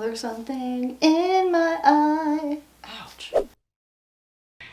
there's something in my eye. Ouch.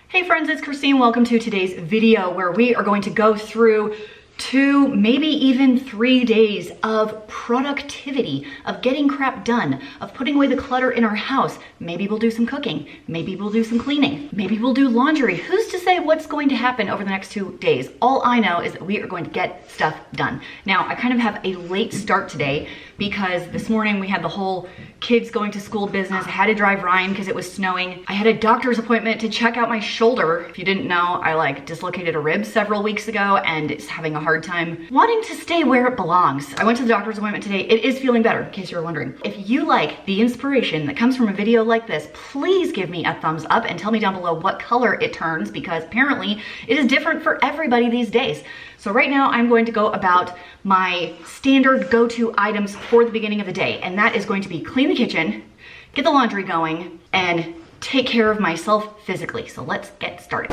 Hey friends, it's Christine. Welcome to today's video where we are going to go through 2, maybe even 3 days of productivity, of getting crap done, of putting away the clutter in our house. Maybe we'll do some cooking. Maybe we'll do some cleaning. Maybe we'll do laundry. Who's to say what's going to happen over the next 2 days? All I know is that we are going to get stuff done. Now, I kind of have a late start today because this morning we had the whole kids going to school business. I had to drive Ryan because it was snowing. I had a doctor's appointment to check out my shoulder. If you didn't know, I dislocated a rib several weeks ago and it's having a hard time wanting to stay where it belongs. I went to the doctor's appointment today. It is feeling better, in case you were wondering. If you like the inspiration that comes from a video like this, please give me a thumbs up and tell me down below what color it turns, because apparently it is different for everybody these days. So right now I'm going to go about my standard go-to items for the beginning of the day, and that is going to be clean the kitchen, get the laundry going, and take care of myself physically. So let's get started.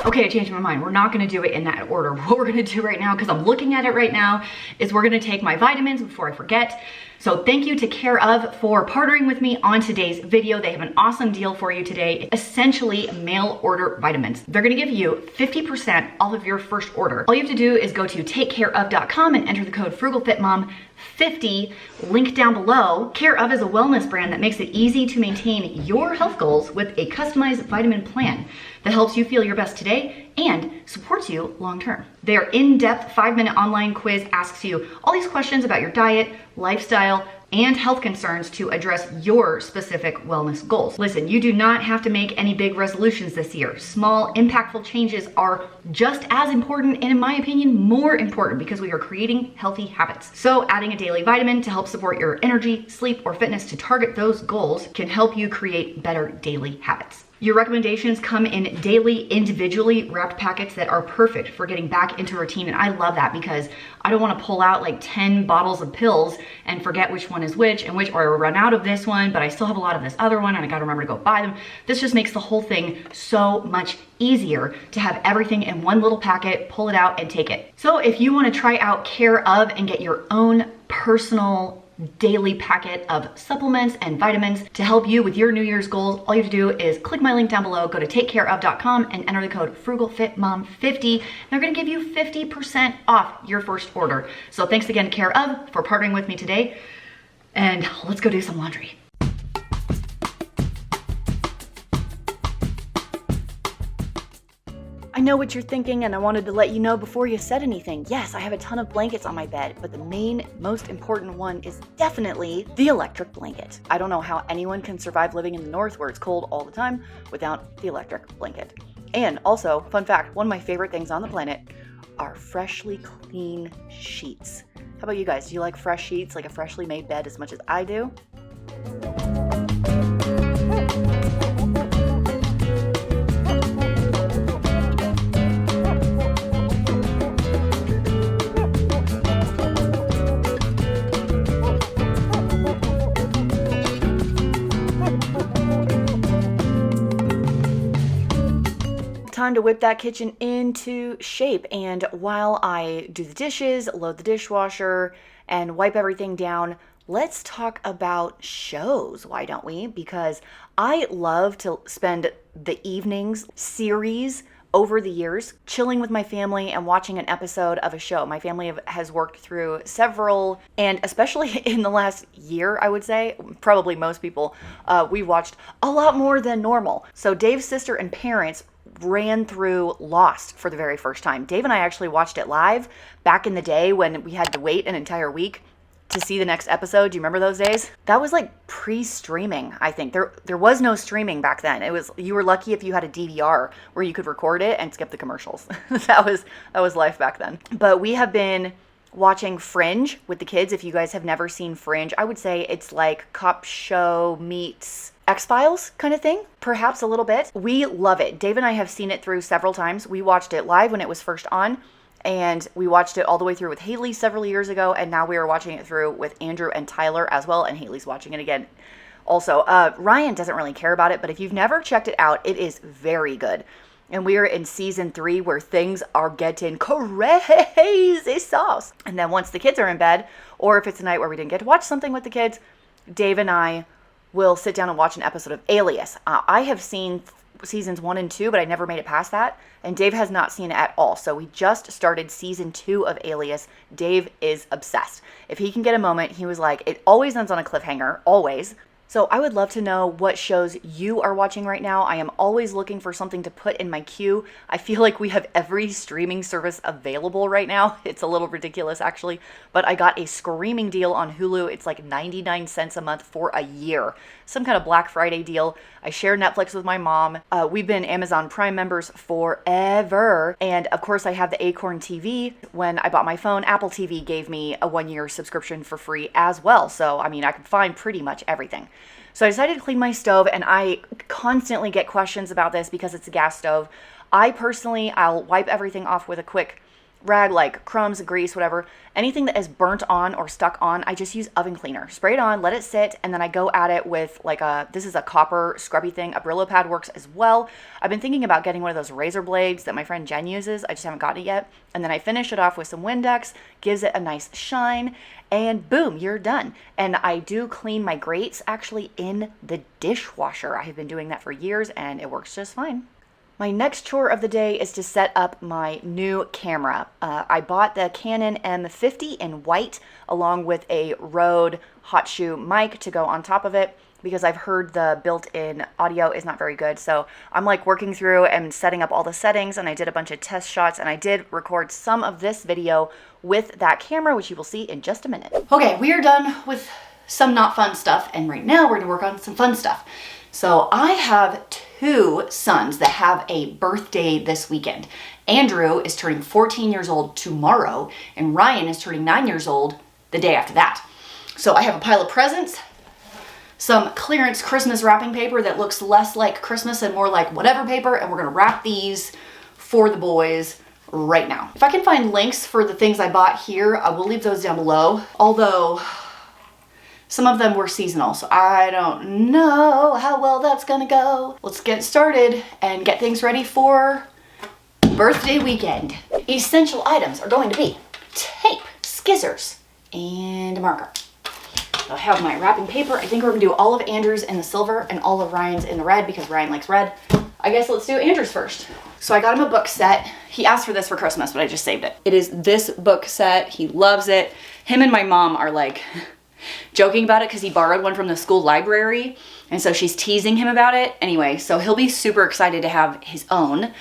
Okay, I changed my mind. We're not gonna do it in that order. What we're gonna do right now, because I'm looking at it right now, is we're gonna take my vitamins before I forget. So thank you to Care Of for partnering with me on today's video. They have an awesome deal for you today. Essentially mail order vitamins. They're gonna give you 50% off of your first order. All you have to do is go to takecareof.com and enter the code FrugalFitMom50, link down below. Care Of is a wellness brand that makes it easy to maintain your health goals with a customized vitamin plan that helps you feel your best today and supports you long-term. Their in-depth 5-minute online quiz asks you all these questions about your diet, lifestyle, and health concerns to address your specific wellness goals. Listen, you do not have to make any big resolutions this year. Small, impactful changes are just as important, and in my opinion, more important, because we are creating healthy habits. So adding a daily vitamin to help support your energy, sleep, or fitness to target those goals can help you create better daily habits. Your recommendations come in daily, individually wrapped packets that are perfect for getting back into routine. And I love that because I don't want to pull out 10 bottles of pills and forget which one is which, or run out of this one, but I still have a lot of this other one and I got to remember to go buy them. This just makes the whole thing so much easier to have everything in one little packet, pull it out and take it. So if you want to try out Care Of and get your own personal daily packet of supplements and vitamins to help you with your New Year's goals, all you have to do is click my link down below, go to takecareof.com and enter the code FrugalFitMom50. They're gonna give you 50% off your first order. So thanks again to Care Of for partnering with me today, and let's go do some laundry. I know what you're thinking, and I wanted to let you know before you said anything. Yes, I have a ton of blankets on my bed, but the most important one is definitely the electric blanket. I don't know how anyone can survive living in the north where it's cold all the time without the electric blanket. And also, fun fact, one of my favorite things on the planet are freshly clean sheets. How about you guys? Do you like fresh sheets, like a freshly made bed, as much as I do? Time to whip that kitchen into shape. And while I do the dishes, load the dishwasher, and wipe everything down, let's talk about shows, why don't we? Because I love to spend the evenings series over the years chilling with my family and watching an episode of a show. My family has worked through several, and especially in the last year, I would say, probably most people, we watched a lot more than normal. So Dave's sister and parents ran through Lost for the very first time. Dave and I actually watched it live back in the day when we had to wait an entire week to see the next episode. Do you remember those days? That was pre-streaming, I think. There was no streaming back then. You were lucky if you had a DVR where you could record it and skip the commercials. That was life back then. But we have been watching Fringe with the kids. If you guys have never seen Fringe, I would say it's like cop show meets X-Files kind of thing, perhaps a little bit. We love it. Dave and I have seen it through several times. We watched it live when it was first on, and we watched it all the way through with Haley several years ago, and now we are watching it through with Andrew and Tyler as well, and Haley's watching it again. Also, Ryan doesn't really care about it, but if you've never checked it out, it is very good. And we are in season 3 where things are getting crazy sauce. And then once the kids are in bed, or if it's a night where we didn't get to watch something with the kids, Dave and I will sit down and watch an episode of Alias. I have seen seasons 1 and 2, but I never made it past that. And Dave has not seen it at all. So we just started season 2 of Alias. Dave is obsessed. If he can get a moment, he was like, it always ends on a cliffhanger, always. So I would love to know what shows you are watching right now. I am always looking for something to put in my queue. I feel like we have every streaming service available right now. It's a little ridiculous actually, but I got a screaming deal on Hulu. It's like 99 cents a month for a year. Some kind of Black Friday deal. I share Netflix with my mom. We've been Amazon Prime members forever. And of course I have the Acorn TV. When I bought my phone, Apple TV gave me a 1-year subscription for free as well. So, I mean, I could find pretty much everything. So I decided to clean my stove, and I constantly get questions about this because it's a gas stove. I'll wipe everything off with a quick rag, like crumbs, grease, whatever. Anything that is burnt on or stuck on, I just use oven cleaner. Spray it on, let it sit, and then I go at it with this is a copper scrubby thing. A Brillo pad works as well. I've been thinking about getting one of those razor blades that my friend Jen uses. I just haven't gotten it yet. And then I finish it off with some Windex, gives it a nice shine, and boom, you're done. And I do clean my grates actually in the dishwasher. I have been doing that for years, and it works just fine. My next chore of the day is to set up my new camera. I bought the Canon M50 in white along with a Rode hot shoe mic to go on top of it because I've heard the built-in audio is not very good. So I'm like working through and setting up all the settings, and I did a bunch of test shots, and I did record some of this video with that camera, which you will see in just a minute. Okay, we are done with some not fun stuff, and right now we're gonna work on some fun stuff. So I have 2 sons that have a birthday this weekend. Andrew is turning 14 years old tomorrow, and Ryan is turning 9 years old the day after that. So I have a pile of presents, some clearance Christmas wrapping paper that looks less like Christmas and more like whatever paper, and we're gonna wrap these for the boys right now. If I can find links for the things I bought here, I will leave those down below. Although some of them were seasonal, so I don't know how well that's gonna go. Let's get started and get things ready for birthday weekend. Essential items are going to be tape, scissors, and a marker. I have my wrapping paper. I think we're gonna do all of Andrew's in the silver and all of Ryan's in the red because Ryan likes red. I guess let's do Andrew's first. So I got him a book set. He asked for this for Christmas, but I just saved it. It is this book set. He loves it. Him and my mom are like joking about it because he borrowed one from the school library, and so she's teasing him about it. Anyway, so he'll be super excited to have his own.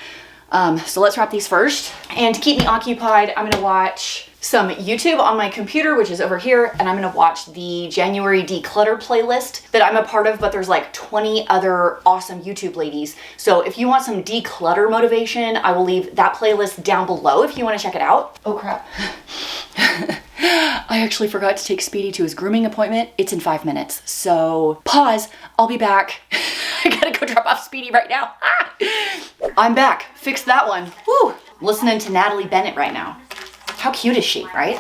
So let's wrap these first. And to keep me occupied, I'm gonna watch some YouTube on my computer, which is over here, and I'm gonna watch the January declutter playlist that I'm a part of, but there's like 20 other awesome YouTube ladies. So if you want some declutter motivation, I will leave that playlist down below if you wanna check it out. Oh crap. I actually forgot to take Speedy to his grooming appointment. It's in 5 minutes, so pause, I'll be back. I gotta go drop off Speedy right now. I'm back, fixed that one. Woo! Listening to Natalie Bennett right now. How cute is she, right?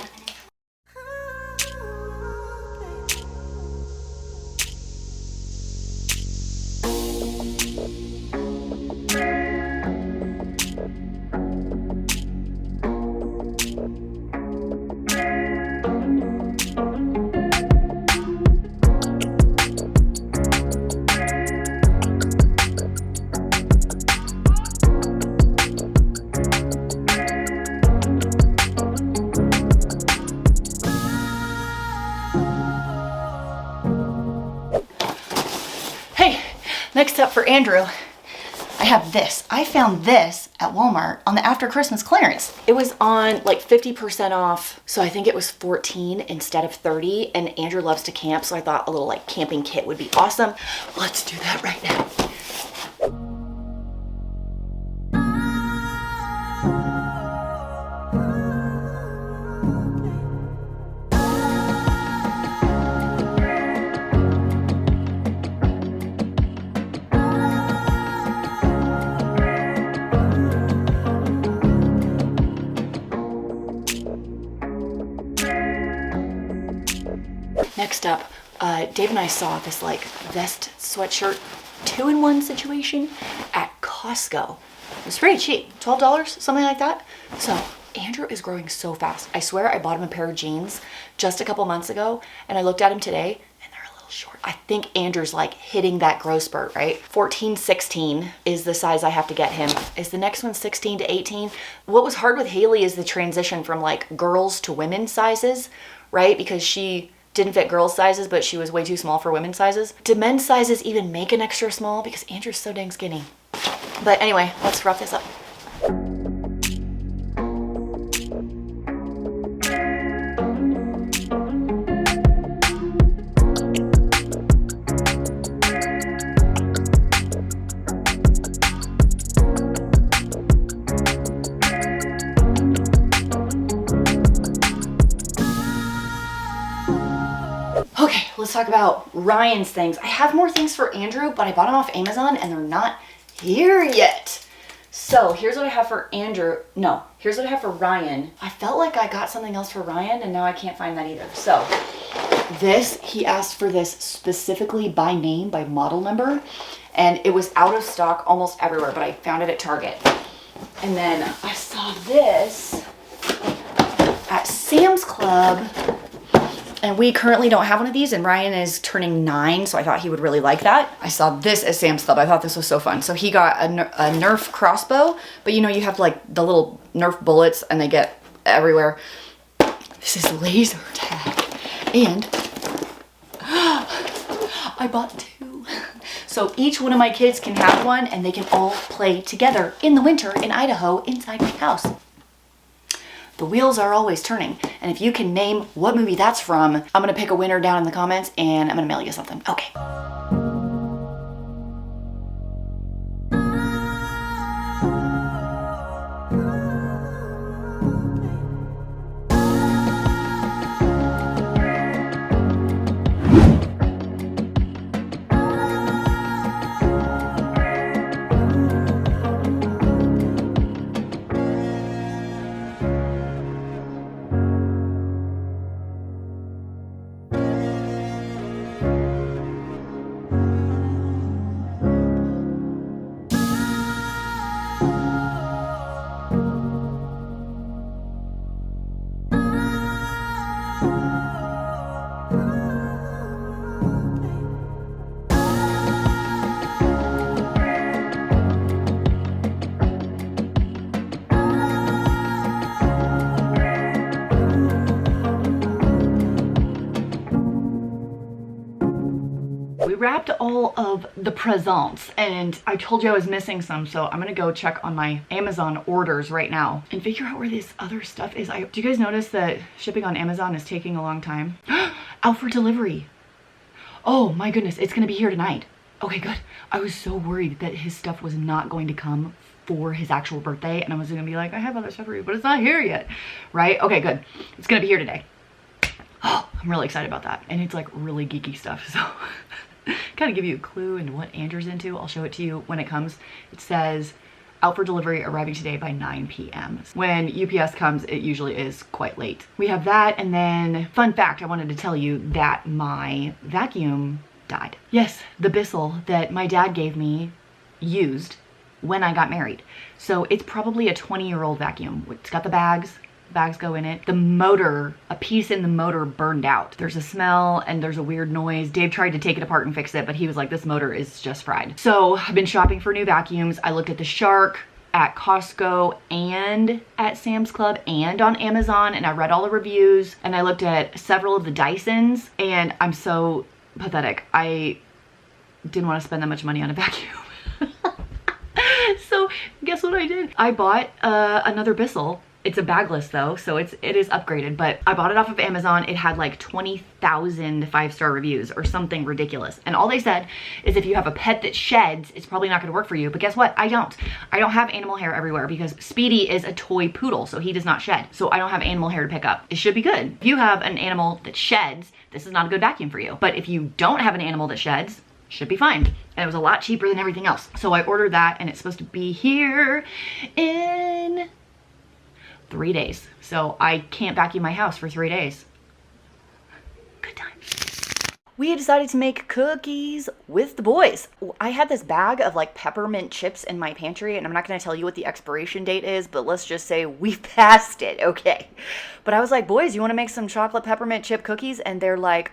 Next up for Andrew, I have this. I found this at Walmart on the after Christmas clearance. It was on like 50% off, so I think it was 14 instead of 30, and Andrew loves to camp, so I thought a little like camping kit would be awesome. Let's do that right now. Next up, Dave and I saw this like vest sweatshirt 2-in-1 situation at Costco. It was pretty cheap, $12, something like that. So Andrew is growing so fast. I swear I bought him a pair of jeans just a couple months ago, and I looked at him today and they're a little short. I think Andrew's like hitting that growth spurt, right? 14, 16 is the size I have to get him. Is the next one 16 to 18? What was hard with Haley is the transition from like girls to women's sizes, right? Because she didn't fit girls' sizes, but she was way too small for women's sizes. Do men's sizes even make an extra small? Because Andrew's so dang skinny. But anyway, let's wrap this up. Okay, let's talk about Ryan's things. I have more things for Andrew, but I bought them off Amazon and they're not here yet. So here's what I have for Andrew. No, here's what I have for Ryan. I felt like I got something else for Ryan and now I can't find that either. So this, he asked for this specifically by name, by model number, and it was out of stock almost everywhere, but I found it at Target. And then I saw this at Sam's Club. And we currently don't have one of these, and Ryan is turning 9, so I thought he would really like that. I saw this at Sam's Club. I thought this was so fun. So he got a Nerf crossbow, but you know, you have like the little Nerf bullets and they get everywhere. This is laser tag. And I bought 2. So each one of my kids can have one and they can all play together in the winter in Idaho inside my house. The wheels are always turning. And if you can name what movie that's from, I'm gonna pick a winner down in the comments and I'm gonna mail you something. Okay. We wrapped all of the presents and I told you I was missing some, so I'm gonna go check on my Amazon orders right now and figure out where this other stuff is. Do you guys notice that shipping on Amazon is taking a long time? Out for delivery. Oh my goodness, it's gonna be here tonight. Okay, good. I was so worried that his stuff was not going to come for his actual birthday and I was gonna be like, I have other stuff for you, but it's not here yet, right? Okay, good. It's gonna be here today. Oh, I'm really excited about that. And it's like really geeky stuff, so kind of give you a clue into what Andrew's into. I'll show it to you when it comes. It says out for delivery, arriving today by 9 p.m. When UPS comes, it usually is quite late. We have that, and then fun fact, I wanted to tell you that my vacuum died. Yes, the Bissell that my dad gave me used when I got married. So it's probably a 20-year-old vacuum. It's got the bags go in it. The motor, a piece in the motor burned out. There's a smell and there's a weird noise. Dave tried to take it apart and fix it, but he was like, this motor is just fried. So I've been shopping for new vacuums. I looked at the Shark at Costco and at Sam's Club and on Amazon, and I read all the reviews and I looked at several of the Dysons, and I'm so pathetic. I didn't want to spend that much money on a vacuum. So guess what I did? I bought another Bissell. It's a bagless though, so it is upgraded, but I bought it off of Amazon. It had like 20,000 5-star reviews or something ridiculous. And all they said is if you have a pet that sheds, it's probably not gonna work for you. But guess what? I don't have animal hair everywhere because Speedy is a toy poodle, so he does not shed. So I don't have animal hair to pick up. It should be good. If you have an animal that sheds, this is not a good vacuum for you. But if you don't have an animal that sheds, should be fine. And it was a lot cheaper than everything else. So I ordered that and it's supposed to be here in 3 days. So I can't vacuum my house for 3 days. Good time. we decided to make cookies with the boys. I had this bag of like peppermint chips in my pantry, and I'm not going to tell you what the expiration date is, but let's just say we've passed it, okay? But I was like, boys, you want to make some chocolate peppermint chip cookies? And they're like,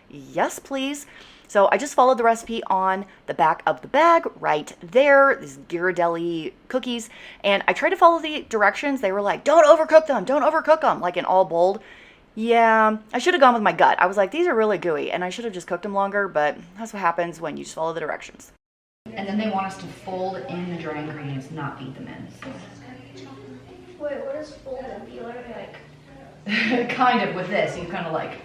yes, please. So I just followed the recipe on the back of the bag right there, these Ghirardelli cookies, and I tried to follow the directions. They were like, don't overcook them, like in all bold. Yeah, I should have gone with my gut. I was like, these are really gooey, and I should have just cooked them longer, but that's what happens when you just follow the directions. And then they want us to fold in the dry ingredients, not beat them in. So. Wait, what does fold in? Do you like Kind of with this, you kind of like,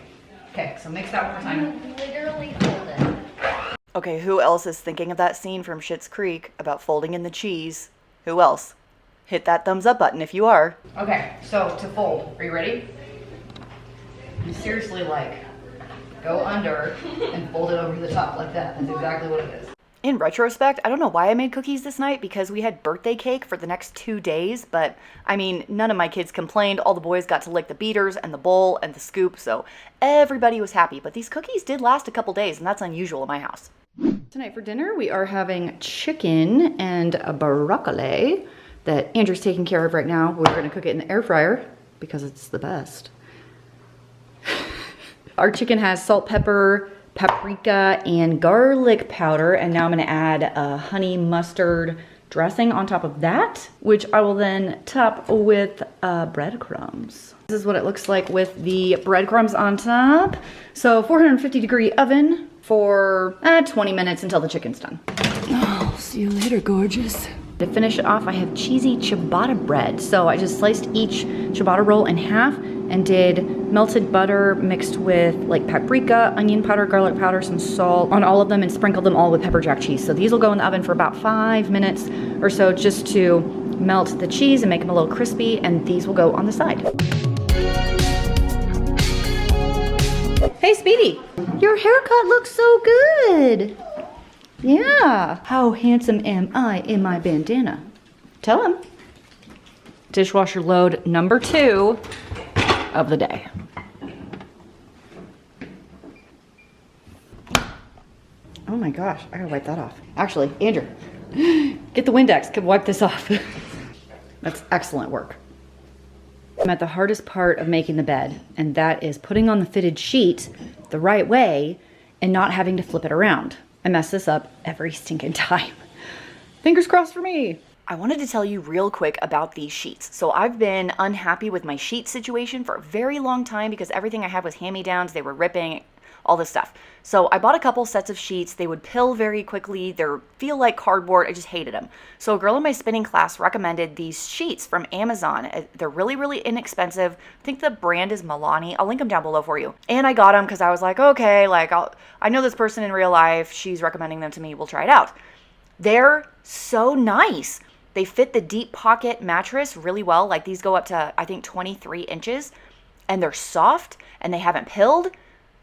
okay, so mix that one more time. literally fold it? Okay, who else is thinking of that scene from Schitt's Creek about folding in the cheese? Who else? Hit that thumbs up button if you are. Okay, so to fold, are you ready? You seriously like, go under and fold it over the top like that. That's exactly what it is. In retrospect, I don't know why I made cookies this night because we had birthday cake for the next 2 days, but I mean, none of my kids complained. All the boys got to lick the beaters and the bowl and the scoop, so everybody was happy. But these cookies did last a couple days, and that's unusual in my house. Tonight for dinner, we are having chicken and a broccoli that Andrew's taking care of right now. We're gonna cook it in the air fryer because it's the best. Our chicken has salt, pepper, paprika, and garlic powder, and now I'm gonna add a honey mustard dressing on top of that, which I will then top with breadcrumbs. This is what it looks like with the breadcrumbs on top. So 450-degree oven for 20 minutes until the chicken's done. Oh, see you later, gorgeous. To finish it off, I have cheesy ciabatta bread. So I just sliced each ciabatta roll in half and did melted butter mixed with like paprika, onion powder, garlic powder, some salt on all of them, and sprinkled them all with pepper jack cheese. So these will go in the oven for about 5 minutes or so just to melt the cheese and make them a little crispy, and these will go on the side. Hey, Speedy, your haircut looks so good. Yeah, how handsome am I in my bandana? Tell him. Dishwasher load number 2 of the day. Oh my gosh, I gotta wipe that off. Actually, Andrew, get the Windex, could wipe this off. That's excellent work. I'm at the hardest part of making the bed, and that is putting on the fitted sheet the right way and not having to flip it around. I mess this up every stinking time. Fingers crossed for me. I wanted to tell you real quick about these sheets. So I've been unhappy with my sheet situation for a very long time because everything I had was hand-me-downs, they were ripping, all this stuff. So I bought a couple sets of sheets. They would pill very quickly. They feel like cardboard. I just hated them. So a girl in my spinning class recommended these sheets from Amazon. They're really, really inexpensive. I think the brand is Milani. I'll link them down below for you. And I got them because I was like, okay, like I know this person in real life. She's recommending them to me. We'll try it out. They're so nice. They fit the deep pocket mattress really well. Like these go up to, I think, 23 inches. And they're soft and they haven't pilled.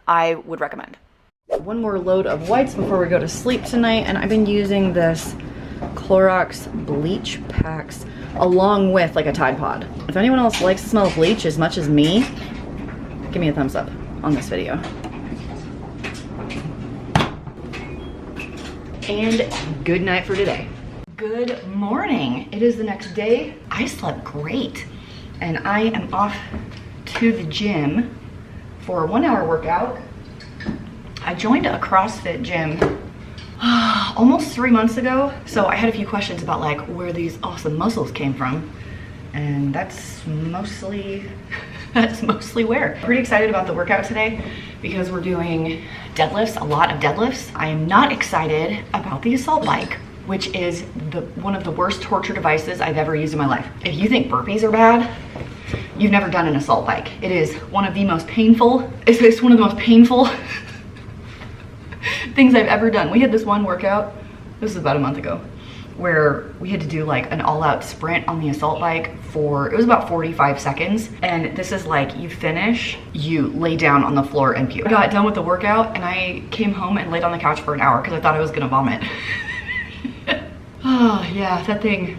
I would recommend. One more load of wipes before we go to sleep tonight, and I've been using this Clorox bleach packs along with like a Tide Pod. If anyone else likes the smell of bleach as much as me, give me a thumbs up on this video. And good night for today. Good morning. It is the next day. I slept great, and I am off to the gym for a 1-hour workout. I joined a CrossFit gym almost 3 months ago. So I had a few questions about like where these awesome muscles came from. And that's mostly where. Pretty excited about the workout today because we're doing deadlifts, a lot of deadlifts. I am not excited about the assault bike, which is one of the worst torture devices I've ever used in my life. If you think burpees are bad, you've never done an assault bike. It is one of the most painful, it's one of the most painful things I've ever done. We had this one workout, this was about a month ago, where we had to do like an all-out sprint on the assault bike for, it was about 45 seconds. And this is like, you finish, you lay down on the floor and puke. I got done with the workout and I came home and laid on the couch for an hour because I thought I was gonna vomit. Oh yeah, that thing,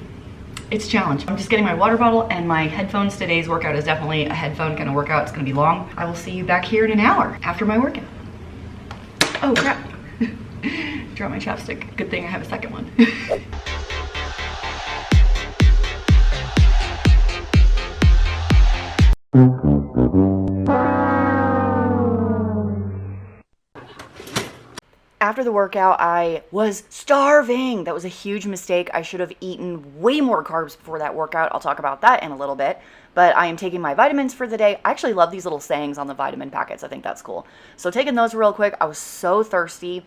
it's a challenge. I'm just getting my water bottle and my headphones. Today's workout is definitely a headphone kind of workout. It's gonna be long. I will see you back here in an hour after my workout. Oh crap. Drop my chapstick. Good thing I have a second one. After the workout, I was starving. That was a huge mistake. I should have eaten way more carbs before that workout. I'll talk about that in a little bit. But I am taking my vitamins for the day. I actually love these little sayings on the vitamin packets. I think that's cool. So taking those real quick. I was so thirsty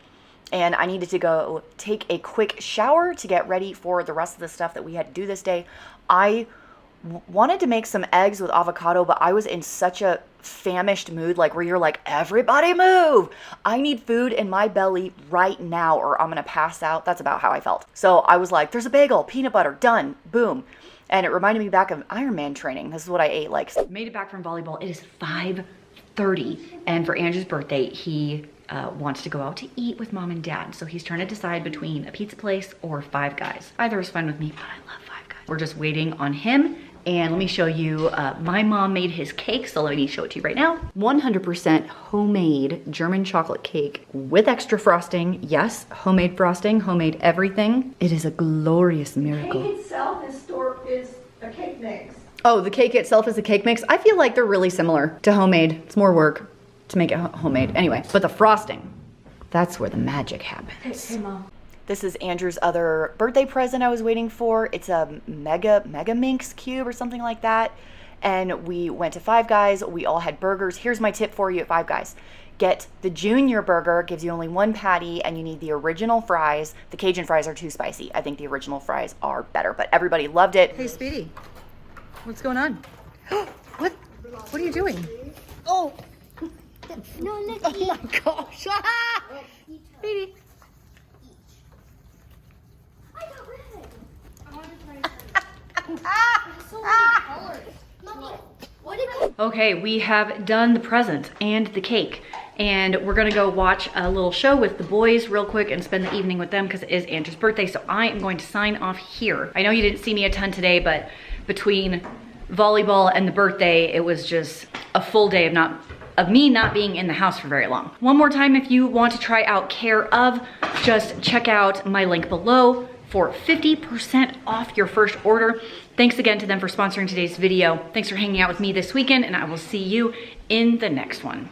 and I needed to go take a quick shower to get ready for the rest of the stuff that we had to do this day. I wanted to make some eggs with avocado, but I was in such a famished mood, like where you're like, everybody move. I need food in my belly right now or I'm gonna pass out. That's about how I felt. So I was like, there's a bagel, peanut butter, done, boom. And it reminded me back of Ironman training. This is what I ate like. Made it back from volleyball. It is 5:30, and for Andrew's birthday, he wants to go out to eat with mom and dad. So he's trying to decide between a pizza place or Five Guys. Either is fine with me, but I love Five Guys. We're just waiting on him. And let me show you, my mom made his cake, so let me show it to you right now. 100% homemade German chocolate cake with extra frosting. Yes, homemade frosting, homemade everything. It is a glorious miracle. The cake itself is a cake mix. Oh, the cake itself is a cake mix? I feel like they're really similar to homemade. It's more work to make it homemade. Anyway, but the frosting, that's where the magic happens. Hey, Mom. This is Andrew's other birthday present I was waiting for. It's a Mega Minx cube or something like that. And we went to Five Guys. We all had burgers. Here's my tip for you at Five Guys. Get the junior burger, gives you only one patty, and you need the original fries. The Cajun fries are too spicy. I think the original fries are better, but everybody loved it. Hey, Speedy, what's going on? What are you doing? Oh. No, let's Oh my gosh. Speedy. I got red. I want to try There's so many colors. Mommy, what did you... Okay, we have done the present and the cake, and we're gonna go watch a little show with the boys real quick and spend the evening with them because it is Andrew's birthday, so I am going to sign off here. I know you didn't see me a ton today, but between volleyball and the birthday, it was just a full day of me not being in the house for very long. One more time, if you want to try out Care Of, just check out my link below for 50% off your first order. Thanks again to them for sponsoring today's video. Thanks for hanging out with me this weekend, and I will see you in the next one.